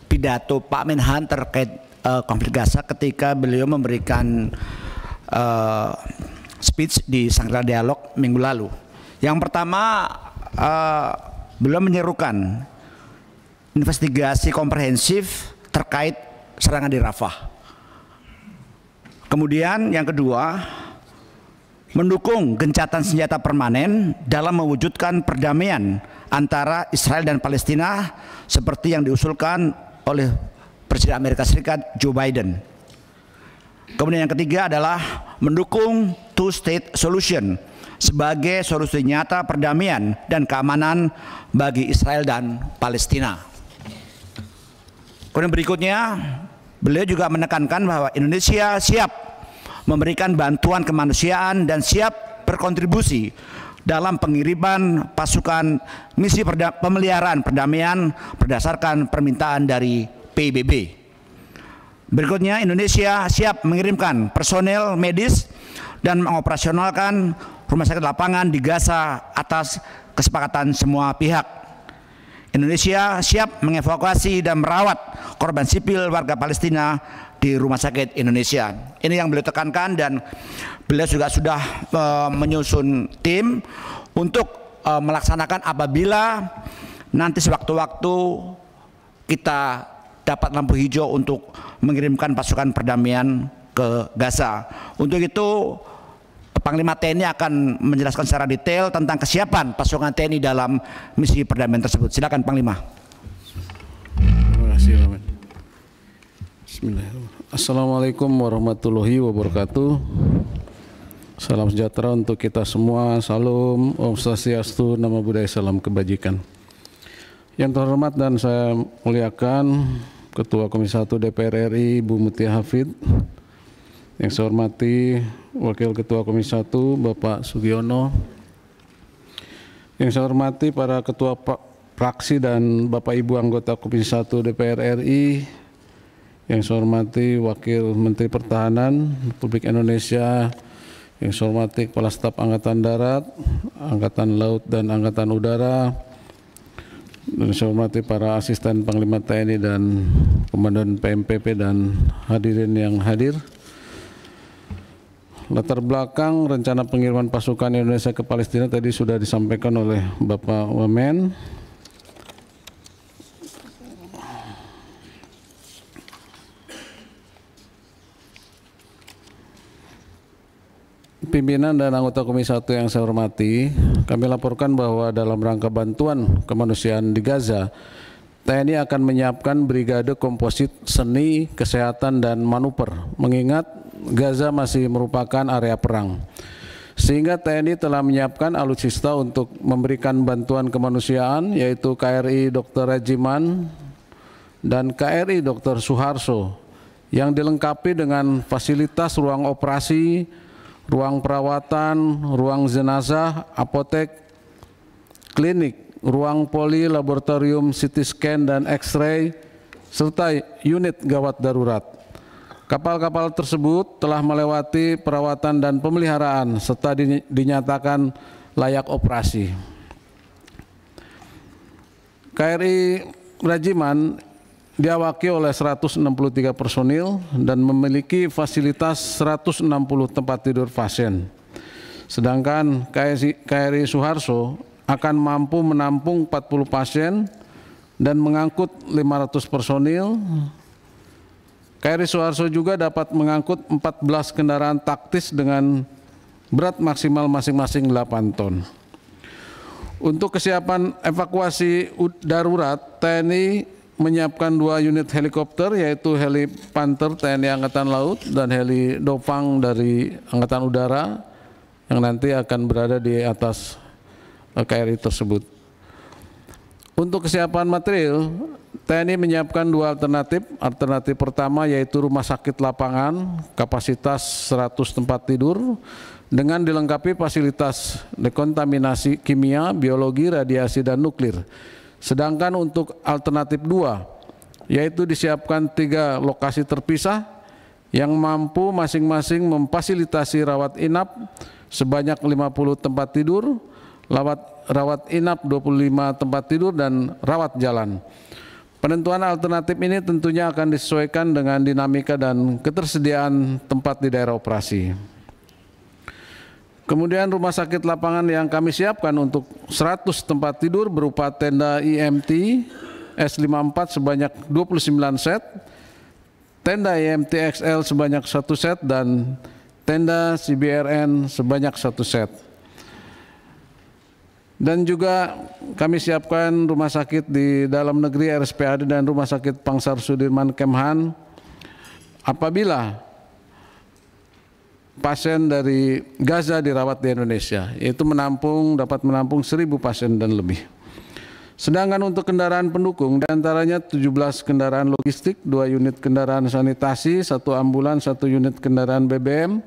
pidato Pak Menhan terkait konflik Gaza ketika beliau memberikan speech di Shangri-La Dialog minggu lalu. Yang pertama, beliau menyerukan investigasi komprehensif terkait serangan di Rafah. Kemudian yang kedua, mendukung gencatan senjata permanen dalam mewujudkan perdamaian antara Israel dan Palestina seperti yang diusulkan oleh Presiden Amerika Serikat Joe Biden. Kemudian yang ketiga adalah mendukung two-state solution sebagai solusi nyata perdamaian dan keamanan bagi Israel dan Palestina. Kemudian berikutnya, beliau juga menekankan bahwa Indonesia siap memberikan bantuan kemanusiaan dan siap berkontribusi dalam pengiriman pasukan misi pemeliharaan perdamaian berdasarkan permintaan dari PBB. Berikutnya, Indonesia siap mengirimkan personel medis dan mengoperasionalkan rumah sakit lapangan di Gaza atas kesepakatan semua pihak. Indonesia siap mengevakuasi dan merawat korban sipil warga Palestina di rumah sakit Indonesia. Ini yang beliau tekankan, dan beliau juga sudah menyusun tim untuk melaksanakan apabila nanti sewaktu-waktu kita dapat lampu hijau untuk mengirimkan pasukan perdamaian ke Gaza. Untuk itu Panglima TNI akan menjelaskan secara detail tentang kesiapan pasukan TNI dalam misi perdamaian tersebut. Silakan Panglima. Terima kasih, Pak. Bismillahirrahmanirrahim. Assalamualaikum warahmatullahi wabarakatuh. Salam sejahtera untuk kita semua. Salam, Om Swastiastu, Namo Buddhaya, salam kebajikan. Yang terhormat dan saya muliakan Ketua Komisi 1 DPR RI Ibu Mutia Hafid, yang saya hormati Wakil Ketua Komisi 1 Bapak Sugiono, yang saya hormati para Ketua Fraksi dan Bapak Ibu anggota Komisi 1 DPR RI, yang saya hormati Wakil Menteri Pertahanan Republik Indonesia, yang saya hormati Kepala Staf Angkatan Darat, Angkatan Laut dan Angkatan Udara, dan saya hormati para asisten Panglima TNI dan Komandan PMPP dan hadirin yang hadir. Latar belakang rencana pengiriman pasukan Indonesia ke Palestina tadi sudah disampaikan oleh Bapak Wamen. Pimpinan dan anggota Komisi 1 yang saya hormati, kami laporkan bahwa dalam rangka bantuan kemanusiaan di Gaza, TNI akan menyiapkan brigade komposit seni, kesehatan, dan manuver, mengingat Gaza masih merupakan area perang. Sehingga TNI telah menyiapkan alutsista untuk memberikan bantuan kemanusiaan, yaitu KRI Dr. Regiman dan KRI Dr. Suharto, yang dilengkapi dengan fasilitas ruang operasi, ruang perawatan, ruang jenazah, apotek, klinik, ruang poli, laboratorium CT scan dan X-ray, serta unit gawat darurat. Kapal-kapal tersebut telah melewati perawatan dan pemeliharaan serta dinyatakan layak operasi. KRI Rajiman diawaki oleh 163 personil dan memiliki fasilitas 160 tempat tidur pasien. Sedangkan KRI Suharto akan mampu menampung 40 pasien dan mengangkut 500 personil. KRI Suharto juga dapat mengangkut 14 kendaraan taktis dengan berat maksimal masing-masing 8 ton. Untuk kesiapan evakuasi darurat, TNI menyiapkan 2 unit helikopter, yaitu heli Panther TNI Angkatan Laut dan heli Dopang dari Angkatan Udara, yang nanti akan berada di atas KRI tersebut. Untuk kesiapan material, TNI menyiapkan 2 alternatif. Alternatif pertama yaitu rumah sakit lapangan, kapasitas 100 tempat tidur, dengan dilengkapi fasilitas dekontaminasi kimia, biologi, radiasi, dan nuklir. Sedangkan untuk alternatif 2, yaitu disiapkan 3 lokasi terpisah yang mampu masing-masing memfasilitasi rawat inap sebanyak 50 tempat tidur, rawat inap 25 tempat tidur, dan rawat jalan. Penentuan alternatif ini tentunya akan disesuaikan dengan dinamika dan ketersediaan tempat di daerah operasi. Kemudian rumah sakit lapangan yang kami siapkan untuk 100 tempat tidur berupa tenda IMT S54 sebanyak 29 set, tenda IMT XL sebanyak 1 set, dan tenda CBRN sebanyak 1 set. Dan juga kami siapkan rumah sakit di dalam negeri RSPAD dan rumah sakit Pangsar Sudirman Kemhan apabila pasien dari Gaza dirawat di Indonesia, yaitu dapat menampung 1.000 pasien dan lebih. Sedangkan untuk kendaraan pendukung, diantaranya 17 kendaraan logistik, 2 unit kendaraan sanitasi, 1 ambulans, 1 unit kendaraan BBM,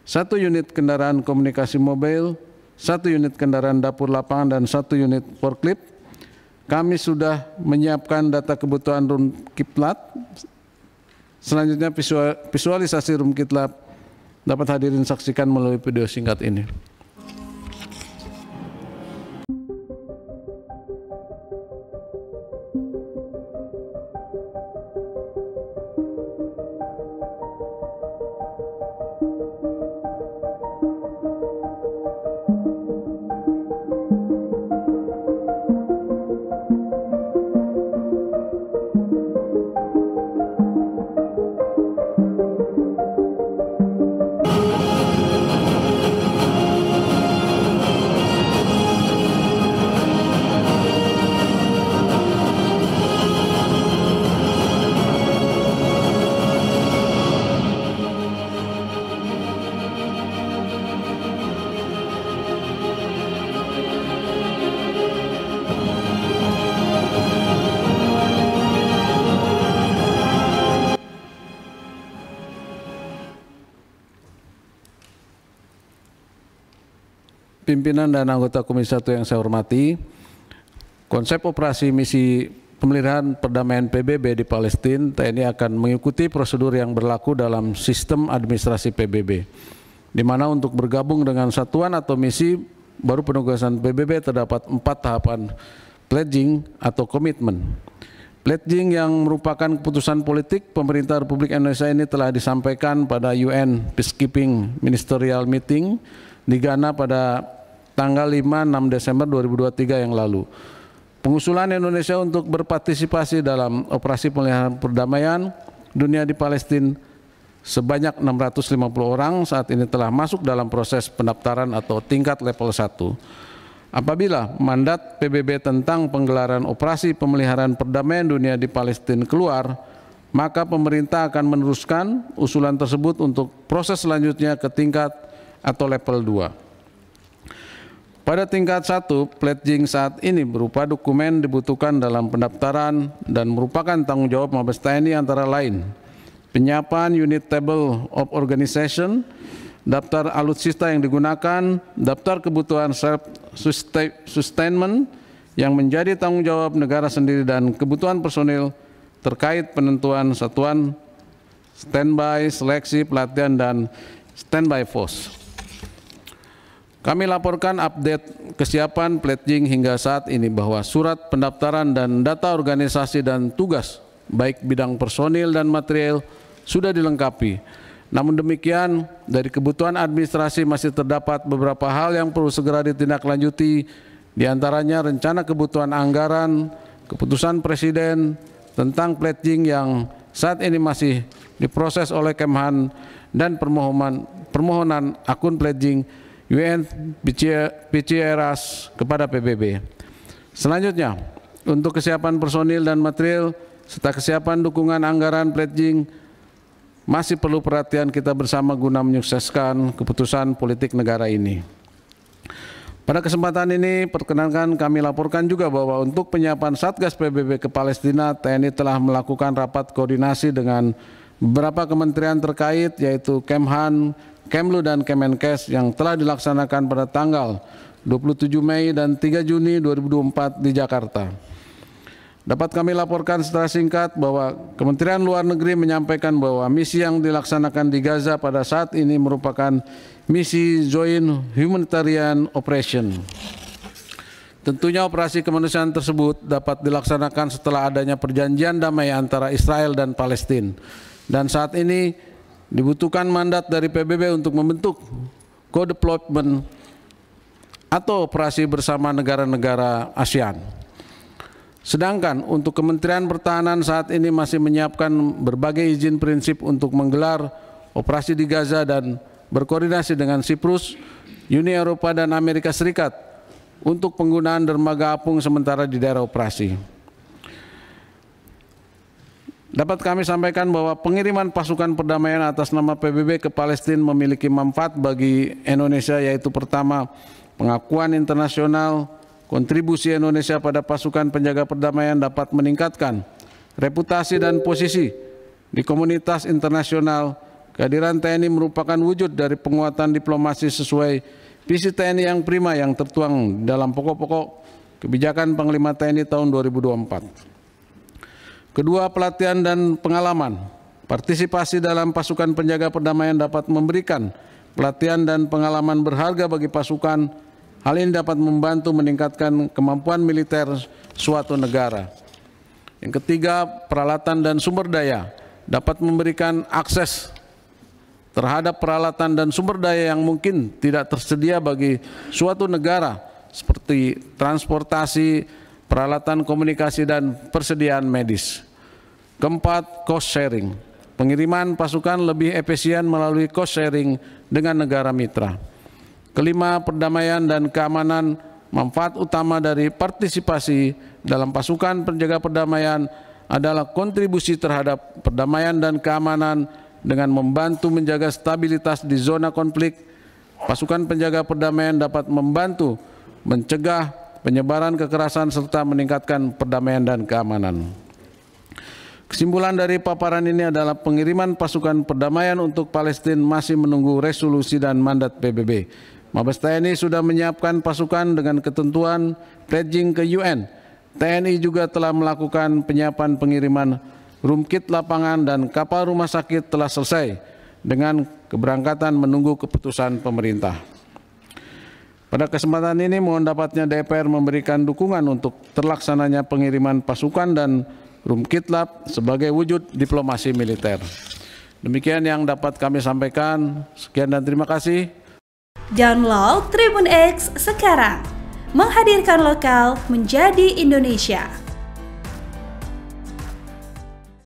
1 unit kendaraan komunikasi mobil, 1 unit kendaraan dapur lapangan, dan 1 unit forklift. Kami sudah menyiapkan data kebutuhan Rumkitlat. Selanjutnya visualisasi Rumkitlat dapat hadirin saksikan melalui video singkat ini. Pimpinan dan anggota Komisi 1 yang saya hormati, konsep operasi misi pemeliharaan perdamaian PBB di Palestina, TNI akan mengikuti prosedur yang berlaku dalam sistem administrasi PBB, di mana untuk bergabung dengan satuan atau misi baru penugasan PBB terdapat 4 tahapan pledging atau komitmen. Pledging yang merupakan keputusan politik pemerintah Republik Indonesia ini telah disampaikan pada UN Peacekeeping Ministerial Meeting di Ghana pada tanggal 5-6 Desember 2023 yang lalu. Pengusulan Indonesia untuk berpartisipasi dalam operasi pemeliharaan perdamaian dunia di Palestina sebanyak 650 orang saat ini telah masuk dalam proses pendaftaran atau tingkat level 1. Apabila mandat PBB tentang penggelaran operasi pemeliharaan perdamaian dunia di Palestina keluar, maka pemerintah akan meneruskan usulan tersebut untuk proses selanjutnya ke tingkat atau level 2. Pada tingkat 1, pledging saat ini berupa dokumen dibutuhkan dalam pendaftaran dan merupakan tanggung jawab Mabes TNI antara lain penyiapan unit table of organization, daftar alutsista yang digunakan, daftar kebutuhan self-sustainment yang menjadi tanggung jawab negara sendiri, dan kebutuhan personil terkait penentuan satuan standby, seleksi, pelatihan, dan standby force. Kami laporkan update kesiapan pledging hingga saat ini bahwa surat pendaftaran dan data organisasi dan tugas baik bidang personil dan material sudah dilengkapi. Namun demikian, dari kebutuhan administrasi masih terdapat beberapa hal yang perlu segera ditindaklanjuti, diantaranya rencana kebutuhan anggaran, keputusan Presiden tentang pledging yang saat ini masih diproses oleh Kemhan, dan permohonan akun pledging UN PCRAS kepada PBB. Selanjutnya, untuk kesiapan personil dan material serta kesiapan dukungan anggaran pledging masih perlu perhatian kita bersama guna menyukseskan keputusan politik negara ini. Pada kesempatan ini, perkenankan kami laporkan juga bahwa untuk penyiapan Satgas PBB ke Palestina, TNI telah melakukan rapat koordinasi dengan beberapa kementerian terkait, yaitu Kemhan, Kemlu, dan Kemenkes yang telah dilaksanakan pada tanggal 27 Mei dan 3 Juni 2024 di Jakarta. Dapat kami laporkan secara singkat bahwa Kementerian Luar Negeri menyampaikan bahwa misi yang dilaksanakan di Gaza pada saat ini merupakan misi Joint Humanitarian Operation. Tentunya operasi kemanusiaan tersebut dapat dilaksanakan setelah adanya perjanjian damai antara Israel dan Palestina. Dan saat ini dibutuhkan mandat dari PBB untuk membentuk co-deployment atau operasi bersama negara-negara ASEAN. Sedangkan untuk Kementerian Pertahanan saat ini masih menyiapkan berbagai izin prinsip untuk menggelar operasi di Gaza dan berkoordinasi dengan Siprus, Uni Eropa dan Amerika Serikat untuk penggunaan dermaga apung sementara di daerah operasi. Dapat kami sampaikan bahwa pengiriman pasukan perdamaian atas nama PBB ke Palestina memiliki manfaat bagi Indonesia, yaitu pertama, pengakuan internasional. Kontribusi Indonesia pada pasukan penjaga perdamaian dapat meningkatkan reputasi dan posisi di komunitas internasional. Kehadiran TNI merupakan wujud dari penguatan diplomasi sesuai visi TNI yang prima yang tertuang dalam pokok-pokok kebijakan Panglima TNI tahun 2024. Kedua, pelatihan dan pengalaman. Partisipasi dalam pasukan penjaga perdamaian dapat memberikan pelatihan dan pengalaman berharga bagi pasukan. Hal ini dapat membantu meningkatkan kemampuan militer suatu negara. Yang ketiga, peralatan dan sumber daya dapat memberikan akses terhadap peralatan dan sumber daya yang mungkin tidak tersedia bagi suatu negara, seperti transportasi, peralatan komunikasi, dan persediaan medis. Keempat, cost sharing. Pengiriman pasukan lebih efisien melalui cost sharing dengan negara mitra. Kelima, perdamaian dan keamanan. Manfaat utama dari partisipasi dalam pasukan penjaga perdamaian adalah kontribusi terhadap perdamaian dan keamanan dengan membantu menjaga stabilitas di zona konflik. Pasukan penjaga perdamaian dapat membantu mencegah penyebaran kekerasan serta meningkatkan perdamaian dan keamanan. Kesimpulan dari paparan ini adalah pengiriman pasukan perdamaian untuk Palestina masih menunggu resolusi dan mandat PBB. Mabes TNI sudah menyiapkan pasukan dengan ketentuan pledging ke UN. TNI juga telah melakukan penyiapan pengiriman room kit lapangan dan kapal rumah sakit telah selesai dengan keberangkatan menunggu keputusan pemerintah. Pada kesempatan ini mohon dapatnya DPR memberikan dukungan untuk terlaksananya pengiriman pasukan dan room kit lab sebagai wujud diplomasi militer. Demikian yang dapat kami sampaikan. Sekian dan terima kasih. Download Tribun X sekarang, menghadirkan lokal menjadi Indonesia.